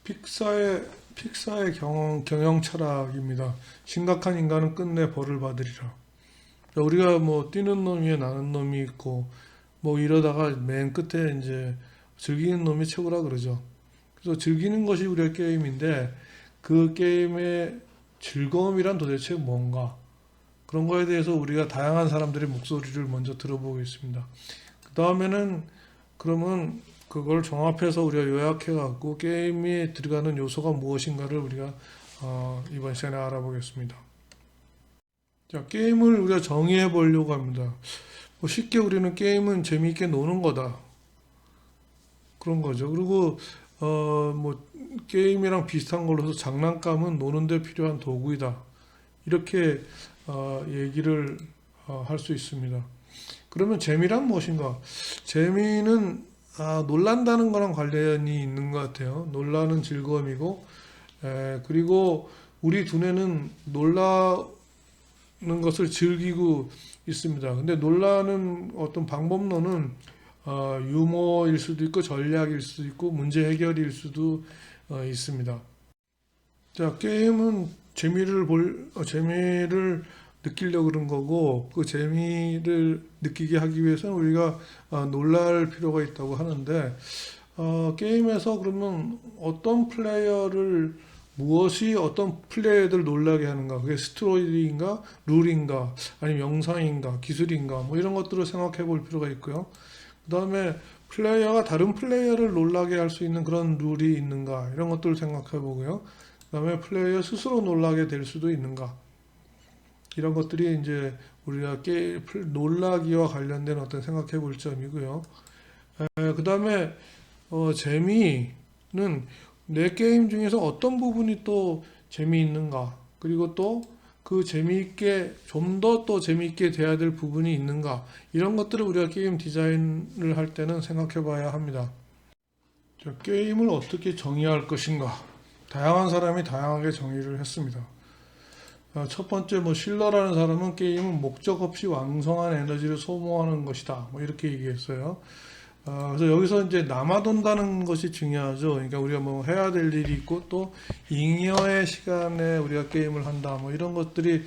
픽사의 경영 철학입니다. 심각한 인간은 끝내 벌을 받으리라. 우리가 뭐 뛰는 놈 위에 나는 놈이 있고 뭐 이러다가 맨 끝에 이제 즐기는 놈이 최고라 그러죠. 그래서 즐기는 것이 우리의 게임인데 그 게임의 즐거움이란 도대체 뭔가? 그런 거에 대해서 우리가 다양한 사람들의 목소리를 먼저 들어보겠습니다. 그 다음에는 그러면 그걸 종합해서 우리가 요약해 갖고 게임에 들어가는 요소가 무엇인가를 우리가 이번 시간에 알아보겠습니다. 자, 게임을 우리가 정의해 보려고 합니다. 뭐 쉽게 우리는 게임은 재미있게 노는 거다. 그런 거죠. 그리고 뭐 게임이랑 비슷한 걸로서 장난감은 노는데 필요한 도구이다. 이렇게 얘기를 할 수 있습니다. 그러면 재미란 무엇인가? 재미는 놀란다는 거랑 관련이 있는 것 같아요. 놀라는 즐거움이고, 그리고 우리 두뇌는 놀라는 것을 즐기고 있습니다. 근데 놀라는 어떤 방법론은 유머일 수도 있고 전략일 수도 있고 문제 해결일 수도 있습니다. 자, 게임은 재미를 느끼려고 그런 거고, 그 재미를 느끼게 하기 위해서는 우리가 놀랄 필요가 있다고 하는데, 게임에서 그러면 무엇이 어떤 플레이어들을 놀라게 하는가? 그게 스토리인가, 룰인가, 아니면 영상인가, 기술인가, 뭐 이런 것들을 생각해 볼 필요가 있고요. 그 다음에 플레이어가 다른 플레이어를 놀라게 할 수 있는 그런 룰이 있는가, 이런 것들을 생각해 보고요. 그 다음에 플레이어 스스로 놀라게 될 수도 있는가, 이런 것들이 이제 우리가 놀라기와 관련된 어떤 생각해 볼 점이고요. 그 다음에 재미는 내 게임 중에서 어떤 부분이 또 재미있는가, 그리고 또 그 재미있게 좀 더 또 재미있게 돼야 될 부분이 있는가, 이런 것들을 우리가 게임 디자인을 할 때는 생각해 봐야 합니다. 자, 게임을 어떻게 정의할 것인가, 다양한 사람이 다양하게 정의를 했습니다. 첫 번째, 뭐 실러라는 사람은 게임은 목적 없이 왕성한 에너지를 소모하는 것이다, 뭐 이렇게 얘기했어요. 그래서 여기서 이제 남아돈다는 것이 중요하죠. 그러니까 우리가 뭐 해야 될 일이 있고 또 잉여의 시간에 우리가 게임을 한다, 뭐 이런 것들이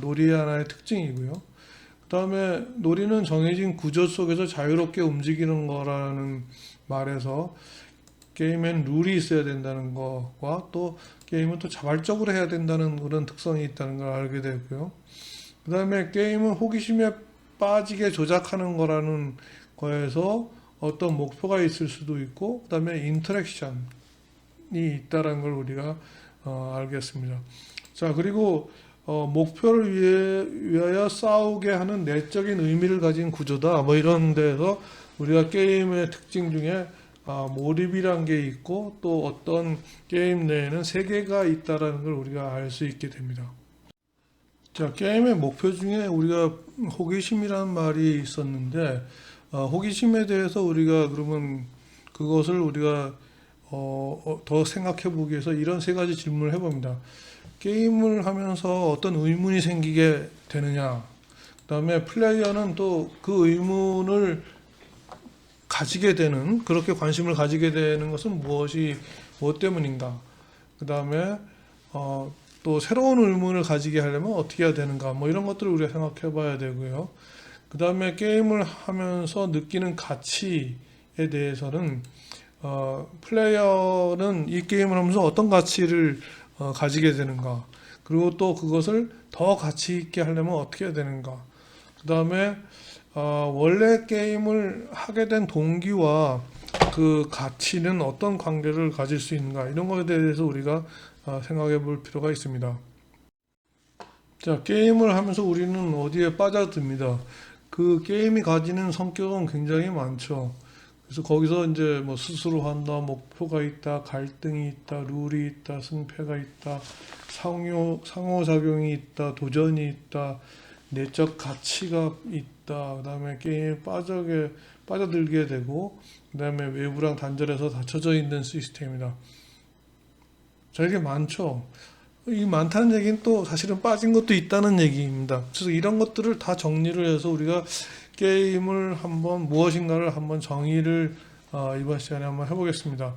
놀이의 하나의 특징이고요. 그 다음에 놀이는 정해진 구조 속에서 자유롭게 움직이는 거라는 말에서 게임엔 룰이 있어야 된다는 것과 또 게임은 또 자발적으로 해야 된다는 그런 특성이 있다는 걸 알게 되고요. 그 다음에 게임은 호기심에 빠지게 조작하는 거라는 거에서 어떤 목표가 있을 수도 있고, 그 다음에 인터랙션이 있다는 걸 우리가 알겠습니다. 자, 그리고 목표를 위하여 싸우게 하는 내적인 의미를 가진 구조다, 뭐 이런 데서 우리가 게임의 특징 중에 몰입이란 게 있고 또 어떤 게임 내에는 세계가 있다라는 걸 우리가 알 수 있게 됩니다. 자, 게임의 목표 중에 우리가 호기심이라는 말이 있었는데, 호기심에 대해서 우리가 그러면 그것을 우리가 더 생각해 보기 위해서 이런 세 가지 질문을 해봅니다. 게임을 하면서 어떤 의문이 생기게 되느냐, 그 다음에 플레이어는 또 그 의문을 가지게 되는, 그렇게 관심을 가지게 되는 것은 무엇 때문인가, 그 다음에 또 새로운 의문을 가지게 하려면 어떻게 해야 되는가, 뭐 이런 것들을 우리가 생각해 봐야 되고요. 그 다음에 게임을 하면서 느끼는 가치에 대해서는 플레이어는 이 게임을 하면서 어떤 가치를 가지게 되는가, 그리고 또 그것을 더 가치 있게 하려면 어떻게 해야 되는가, 그 다음에 원래 게임을 하게 된 동기와 그 가치는 어떤 관계를 가질 수 있는가, 이런 것에 대해서 우리가 생각해 볼 필요가 있습니다. 자, 게임을 하면서 우리는 어디에 빠져듭니다. 그 게임이 가지는 성격은 굉장히 많죠. 그래서 거기서 이제 뭐 스스로 한다, 목표가 있다, 갈등이 있다, 룰이 있다, 승패가 있다, 상호작용이 있다, 도전이 있다, 내적 가치가 있다, 그 다음에 게임에 빠져들게 되고, 그 다음에 외부랑 단절해서 닫혀져 있는 시스템이다. 자, 이게 많죠. 이 많다는 얘기는 또 사실은 빠진 것도 있다는 얘기입니다. 그래서 이런 것들을 다 정리를 해서 우리가 게임을 무엇인가를 한번 정의를 이번 시간에 한번 해보겠습니다.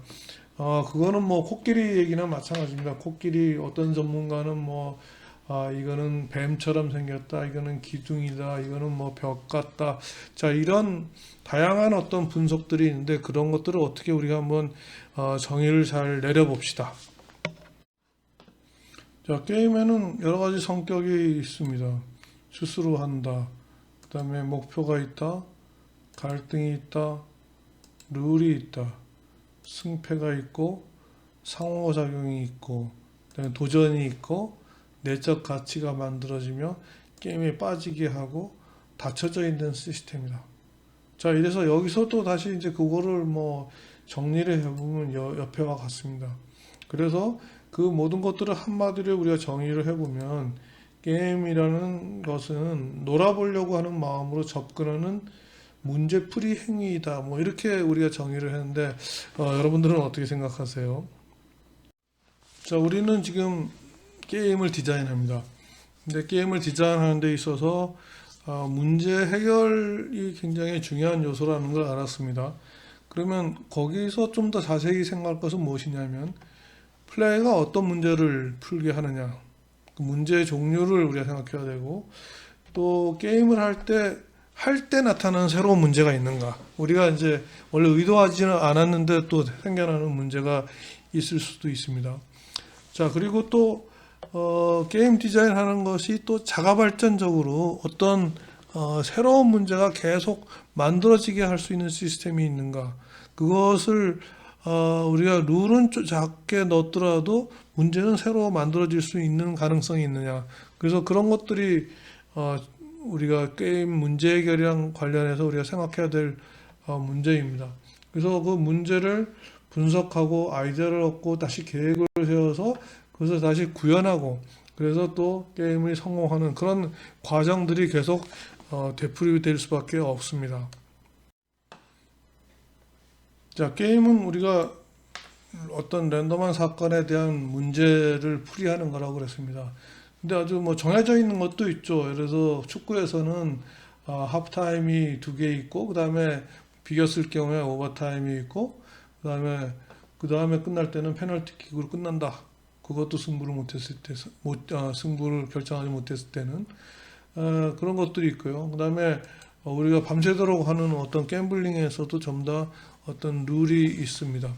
그거는 뭐 코끼리 얘기나 마찬가지입니다. 코끼리 어떤 전문가는 뭐 이거는 뱀처럼 생겼다, 이거는 기둥이다, 이거는 뭐 벽 같다. 자, 이런 다양한 어떤 분석들이 있는데 그런 것들을 어떻게 우리가 한번 정의를 잘 내려봅시다. 자, 게임에는 여러 가지 성격이 있습니다. 스스로 한다. 그 다음에 목표가 있다. 갈등이 있다. 룰이 있다. 승패가 있고 상호작용이 있고 그다음에 도전이 있고 내적 가치가 만들어지며 게임에 빠지게 하고 닫혀져 있는 시스템이다. 자, 이래서 여기서 또 다시 이제 그거를 뭐 정리를 해보면 옆에와 같습니다. 그래서 그 모든 것들을 한마디로 우리가 정의를 해보면 게임이라는 것은 놀아보려고 하는 마음으로 접근하는 문제풀이 행위이다. 뭐 이렇게 우리가 정의를 했는데 여러분들은 어떻게 생각하세요? 자, 우리는 지금 게임을 디자인합니다. 근데 게임을 디자인하는 데 있어서 문제 해결이 굉장히 중요한 요소라는 걸 알았습니다. 그러면 거기서 좀 더 자세히 생각할 것은 무엇이냐면 플레이가 어떤 문제를 풀게 하느냐, 그 문제의 종류를 우리가 생각해야 되고 또 게임을 할 때 나타나는 새로운 문제가 있는가. 우리가 이제 원래 의도하지는 않았는데 또 생겨나는 문제가 있을 수도 있습니다. 자, 그리고 또 게임 디자인하는 것이 또 자가 발전적으로 어떤 새로운 문제가 계속 만들어지게 할 수 있는 시스템이 있는가. 그것을 우리가 룰은 좀 작게 넣더라도 문제는 새로 만들어질 수 있는 가능성이 있느냐. 그래서 그런 것들이 우리가 게임 문제 해결이랑 관련해서 우리가 생각해야 될 문제입니다. 그래서 그 문제를 분석하고 아이디어를 얻고 다시 계획을 세워서 그것을 다시 구현하고 그래서 또 게임이 성공하는 그런 과정들이 계속 되풀이될 수밖에 없습니다. 자, 게임은 우리가 어떤 랜덤한 사건에 대한 문제를 풀이하는 거라고 그랬습니다. 근데 아주 뭐 정해져 있는 것도 있죠. 예를 들어서 축구에서는 하프타임이 2개 있고, 그 다음에 비겼을 경우에 오버타임이 있고, 그 다음에 끝날 때는 페널티킥으로 끝난다. 그것도 승부를 못했을 때, 승부를 결정하지 못했을 때는 그런 것들이 있고요. 그 다음에 우리가 밤새도록 하는 어떤 갬블링에서도 전부 다 어떤 룰이 있습니다.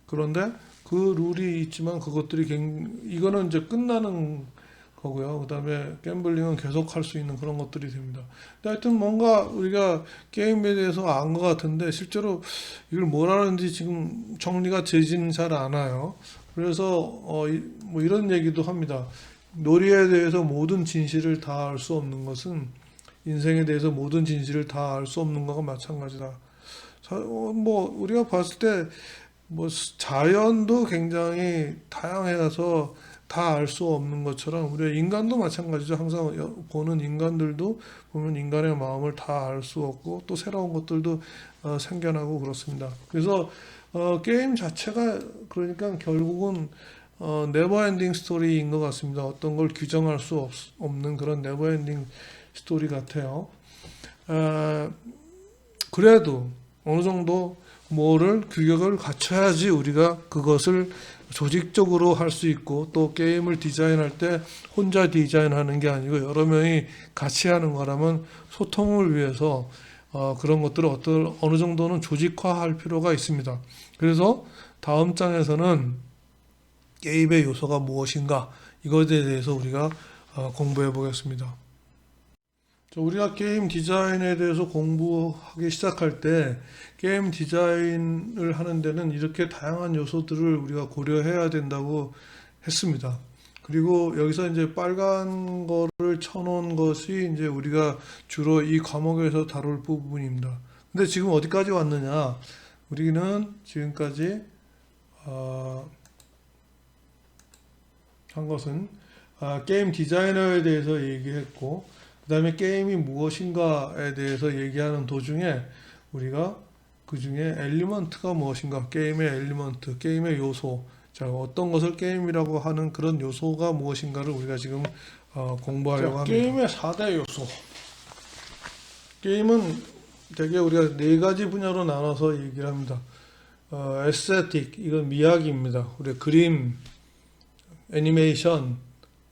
그런데 그 룰이 있지만 그것들이 이거는 이제 끝나는 거고요. 그 다음에 갬블링은 계속 할 수 있는 그런 것들이 됩니다. 근데 하여튼 뭔가 우리가 게임에 대해서 안 것 같은데 실제로 이걸 뭐라는지 지금 정리가 되지는 잘 않아요. 그래서 뭐 이런 얘기도 합니다. 놀이에 대해서 모든 진실을 다 알 수 없는 것은 인생에 대해서 모든 진실을 다 알 수 없는 것과 마찬가지다. 뭐 우리가 봤을 때 뭐 자연도 굉장히 다양해서 다 알 수 없는 것처럼 우리 인간도 마찬가지죠. 항상 보는 인간들도 보면 인간의 마음을 다 알 수 없고 또 새로운 것들도 생겨나고 그렇습니다. 그래서 게임 자체가 그러니까 결국은 네버엔딩 스토리인 것 같습니다. 어떤 걸 규정할 수 없는 그런 네버엔딩 스토리 같아요. 그래도 어느 정도 뭐를 규격을 갖춰야지 우리가 그것을 조직적으로 할 수 있고 또 게임을 디자인할 때 혼자 디자인하는 게 아니고 여러 명이 같이 하는 거라면 소통을 위해서 그런 것들을 어느 정도는 조직화할 필요가 있습니다. 그래서 다음 장에서는 게임의 요소가 무엇인가 이것에 대해서 우리가 공부해 보겠습니다. 우리가 게임 디자인에 대해서 공부하기 시작할 때 게임 디자인을 하는 데는 이렇게 다양한 요소들을 우리가 고려해야 된다고 했습니다. 그리고 여기서 이제 빨간 거를 쳐놓은 것이 이제 우리가 주로 이 과목에서 다룰 부분입니다. 근데 지금 어디까지 왔느냐? 우리는 지금까지 한 것은 게임 디자이너에 대해서 얘기했고 그 다음에 게임이 무엇인가에 대해서 얘기하는 도중에 우리가 그 중에 엘리먼트가 무엇인가, 게임의 엘리먼트, 게임의 요소, 자, 어떤 것을 게임이라고 하는 그런 요소가 무엇인가를 우리가 지금 공부하려고 합니다. 게임의 4대 요소. 게임은 대개 우리가 4가지 분야로 나눠서 얘기를 합니다. 에스테틱, 이건 미학입니다. 우리 그림, 애니메이션,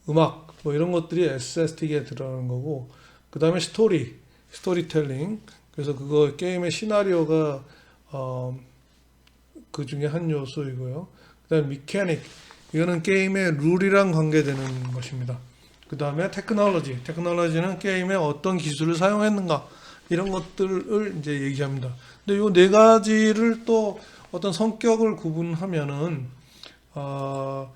음악 뭐 이런 것들이 에스테틱에 들어가는 거고, 그 다음에 스토리텔링. 그래서 그거 게임의 시나리오가 그 중에 한 요소이고요. 그 다음에 미케닉, 이거는 게임의 룰이랑 관계되는 것입니다. 그 다음에 테크놀로지는 게임에 어떤 기술을 사용했는가, 이런 것들을 이제 얘기합니다. 근데 이 네 가지를 또 어떤 성격을 구분하면은 어,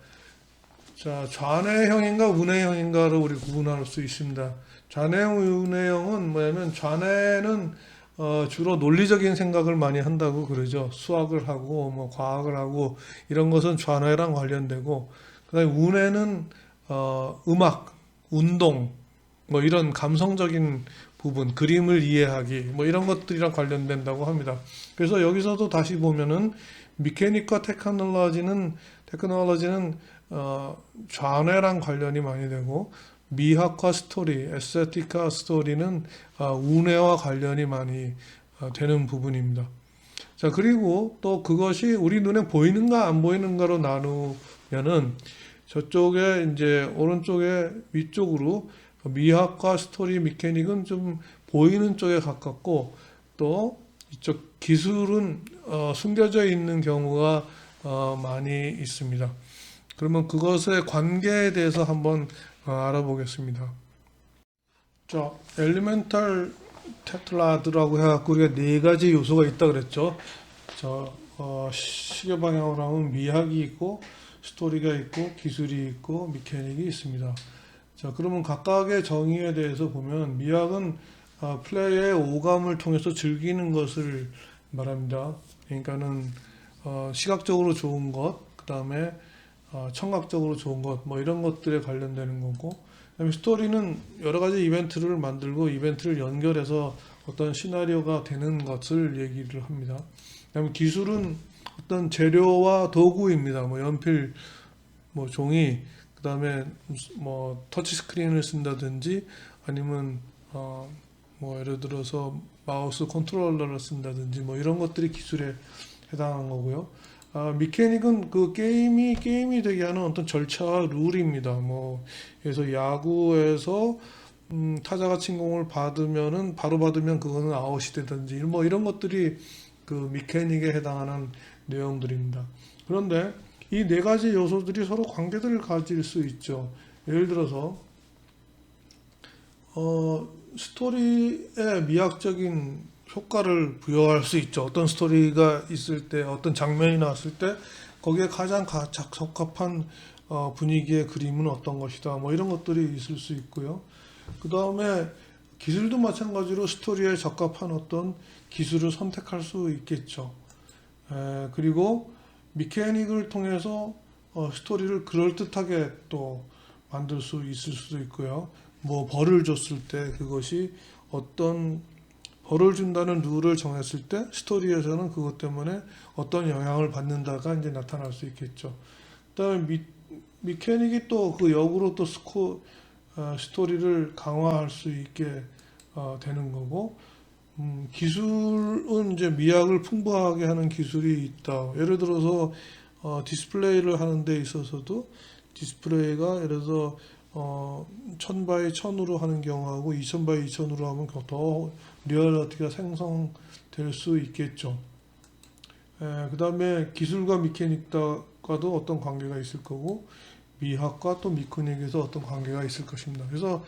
자, 좌뇌형인가 우뇌형인가를 우리 구분할 수 있습니다. 좌뇌형, 우뇌형은 뭐냐면 좌뇌는 주로 논리적인 생각을 많이 한다고 그러죠. 수학을 하고 뭐 과학을 하고 이런 것은 좌뇌랑 관련되고, 그다음에 우뇌는 음악, 운동 뭐 이런 감성적인 부분, 그림을 이해하기 뭐 이런 것들이랑 관련된다고 합니다. 그래서 여기서도 다시 보면은 미케닉과 테크놀로지는 좌뇌랑 관련이 많이 되고, 미학과 에스테틱과 스토리는 우뇌와 관련이 많이 되는 부분입니다. 자, 그리고 또 그것이 우리 눈에 보이는가 안 보이는가로 나누면은 저쪽에 이제 오른쪽에 위쪽으로 미학과 스토리 미케닉은 좀 보이는 쪽에 가깝고, 또 이쪽 기술은 숨겨져 있는 경우가 많이 있습니다. 그러면 그것의 관계에 대해서 한번 알아보겠습니다. 자, 엘리멘탈 테트라드라고 해갖고 우리가 네 가지 요소가 있다 그랬죠. 자, 시계 방향으로 하면 미학이 있고, 스토리가 있고, 기술이 있고, 미케닉이 있습니다. 자, 그러면 각각의 정의에 대해서 보면 미학은 플레이의 오감을 통해서 즐기는 것을 말합니다. 그러니까는 시각적으로 좋은 것, 그 다음에 청각적으로 좋은 것, 뭐 이런 것들에 관련되는 거고, 그다음에 스토리는 여러 가지 이벤트를 만들고 이벤트를 연결해서 어떤 시나리오가 되는 것을 얘기를 합니다. 그다음에 기술은 어떤 재료와 도구입니다. 뭐 연필, 뭐 종이, 그다음에 뭐 터치 스크린을 쓴다든지, 아니면 뭐 예를 들어서 마우스 컨트롤러를 쓴다든지 뭐 이런 것들이 기술에 해당하는 거고요. 미케닉은 그 게임이 되게 하는 어떤 절차와 룰입니다. 뭐 그래서 야구에서 타자가 침공을 받으면은 바로 받으면 그거는 아웃이 되든지 뭐 이런 것들이 그 미케닉에 해당하는 내용들입니다. 그런데 이 네 가지 요소들이 서로 관계들을 가질 수 있죠. 예를 들어서 스토리의 미학적인 효과를 부여할 수 있죠. 어떤 스토리가 있을 때, 어떤 장면이 나왔을 때 거기에 가장 적합한 분위기의 그림은 어떤 것이다. 뭐 이런 것들이 있을 수 있고요. 그 다음에 기술도 마찬가지로 스토리에 적합한 어떤 기술을 선택할 수 있겠죠. 그리고 미케닉을 통해서 스토리를 그럴듯하게 또 만들 수 있을 수도 있고요. 뭐 벌을 줬을 때 그것이 어떤 벌을 준다는 룰을 정했을 때 스토리에서는 그것 때문에 어떤 영향을 받는다가 이제 나타날 수 있겠죠. 그다음에 미케닉이 또 그 역으로 또 스토리를 강화할 수 있게 되는 거고, 기술은 이제 미학을 풍부하게 하는 기술이 있다. 예를 들어서 디스플레이를 하는 데 있어서도 디스플레이가 예를 들어서 1000x1000으로 하는 경우하고 2000x2000으로 하면 더 리얼리티가 생성될 수 있겠죠. 그 다음에 기술과 미케닉과도 어떤 관계가 있을 거고, 미학과 또 미케닉에서 어떤 관계가 있을 것입니다. 그래서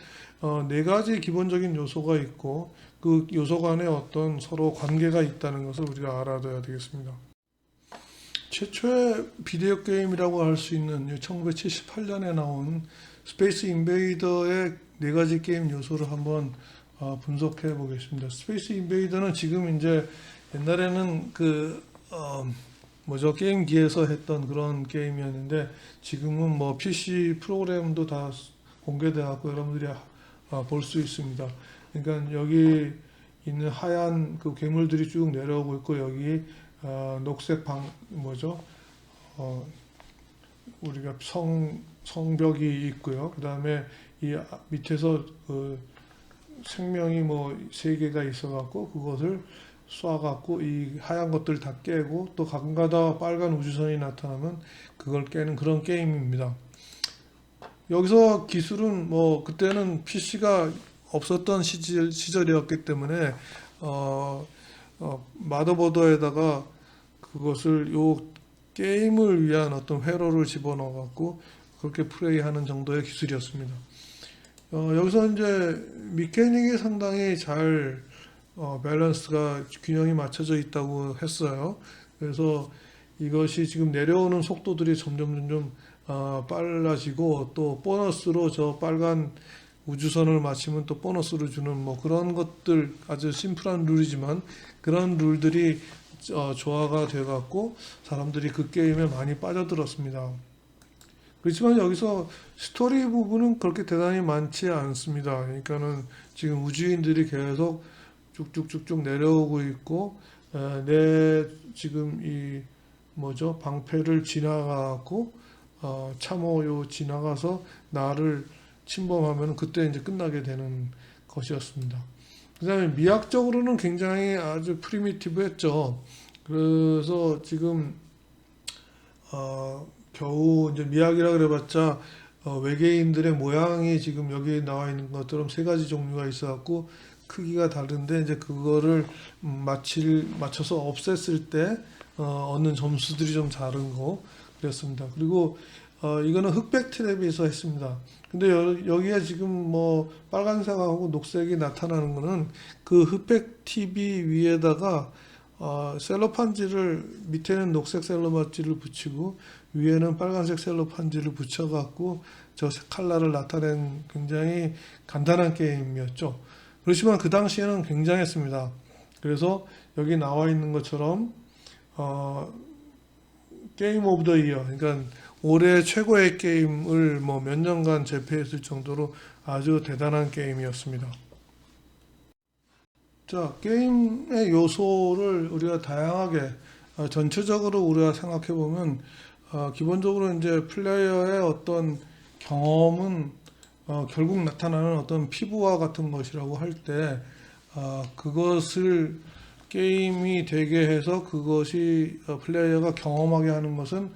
네 가지 기본적인 요소가 있고, 그 요소 간에 어떤 서로 관계가 있다는 것을 우리가 알아둬야 되겠습니다. 최초의 비디오 게임이라고 할 수 있는 1978년에 나온 스페이스 인베이더의 네 가지 게임 요소를 한번 분석해 보겠습니다. 스페이스 인베이더는 지금 이제 옛날에는 게임기에서 했던 그런 게임이었는데, 지금은 뭐 PC 프로그램도 다 공개되었고 여러분들이 볼 수 있습니다. 그러니까 여기 있는 하얀 그 괴물들이 쭉 내려오고 있고, 여기 녹색 우리가 성벽이 있고요. 그 다음에 이 밑에서 그 생명이 뭐 세 개가 있어갖고 그것을 쏴갖고 이 하얀 것들 다 깨고 또 가끔가다 빨간 우주선이 나타나면 그걸 깨는 그런 게임입니다. 여기서 기술은 뭐 그때는 PC가 없었던 시절이었기 때문에 마더보드에다가 그것을 요 게임을 위한 어떤 회로를 집어넣어 갖고 그렇게 플레이하는 정도의 기술이었습니다. 여기서 이제 미케닉이 상당히 잘 밸런스가 균형이 맞춰져 있다고 했어요. 그래서 이것이 지금 내려오는 속도들이 점점 빨라지고 또 보너스로 저 빨간 우주선을 마치면 또 보너스를 주는 뭐 그런 것들 아주 심플한 룰이지만 그런 룰들이 조화가 돼 갖고 사람들이 그 게임에 많이 빠져들었습니다. 그렇지만 여기서 스토리 부분은 그렇게 대단히 많지 않습니다. 그러니까는 지금 우주인들이 계속 쭉쭉쭉쭉 내려오고 있고 내 지금 이 뭐죠 방패를 지나가고 참호요 지나가서 나를 침범하면 그때 이제 끝나게 되는 것이었습니다. 그다음에 미학적으로는 굉장히 아주 프리미티브했죠. 그래서 지금 겨우 이제 미학이라 그래봤자 외계인들의 모양이 지금 여기 나와 있는 것처럼 세 가지 종류가 있어갖고 크기가 다른데 이제 그거를 맞춰서 없앴을 때 얻는 점수들이 좀 다른 거 그랬습니다. 그리고 이거는 흑백 트랩에서 했습니다. 근데 여기에 지금 뭐 빨간색하고 녹색이 나타나는 거는 그 흑백 TV 위에다가 셀로판지를 밑에는 녹색 셀로판지를 붙이고 위에는 빨간색 셀로판지를 붙여갖고 저 칼라를 나타낸 굉장히 간단한 게임이었죠. 그렇지만 그 당시에는 굉장했습니다. 그래서 여기 나와 있는 것처럼 게임 오브 더 이어 그러니까 올해 최고의 게임을 뭐 몇 년간 제패했을 정도로 아주 대단한 게임이었습니다. 자, 게임의 요소를 우리가 다양하게 전체적으로 우리가 생각해 보면 기본적으로 이제 플레이어의 어떤 경험은 결국 나타나는 어떤 피부와 같은 것이라고 할 때 그것을 게임이 되게 해서 그것이 플레이어가 경험하게 하는 것은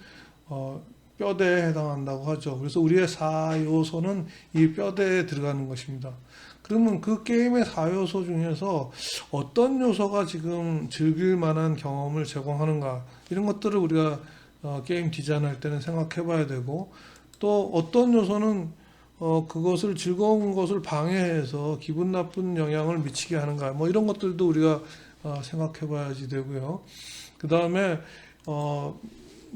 뼈대에 해당한다고 하죠. 그래서 우리의 4요소는 이 뼈대에 들어가는 것입니다. 그러면 그 게임의 4요소 중에서 어떤 요소가 지금 즐길 만한 경험을 제공하는가 이런 것들을 우리가 게임 디자인할 때는 생각해 봐야 되고 또 어떤 요소는 그것을 즐거운 것을 방해해서 기분 나쁜 영향을 미치게 하는가 뭐 이런 것들도 우리가 생각해 봐야지 되고요. 그 다음에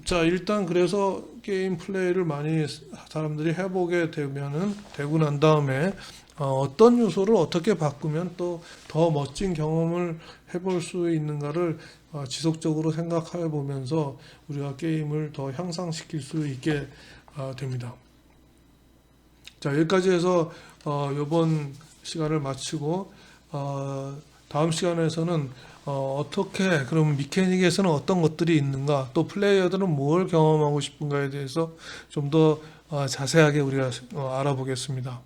자 일단 그래서 게임 플레이를 많이 사람들이 해보게 되고 난 다음에 어떤 요소를 어떻게 바꾸면 또 더 멋진 경험을 해볼 수 있는가를 지속적으로 생각해 보면서 우리가 게임을 더 향상시킬 수 있게 됩니다. 자 여기까지 해서 이번 시간을 마치고 다음 시간에서는 어떻게 그럼 미케닉에서는 어떤 것들이 있는가 또 플레이어들은 뭘 경험하고 싶은가에 대해서 좀 더 자세하게 우리가 알아보겠습니다.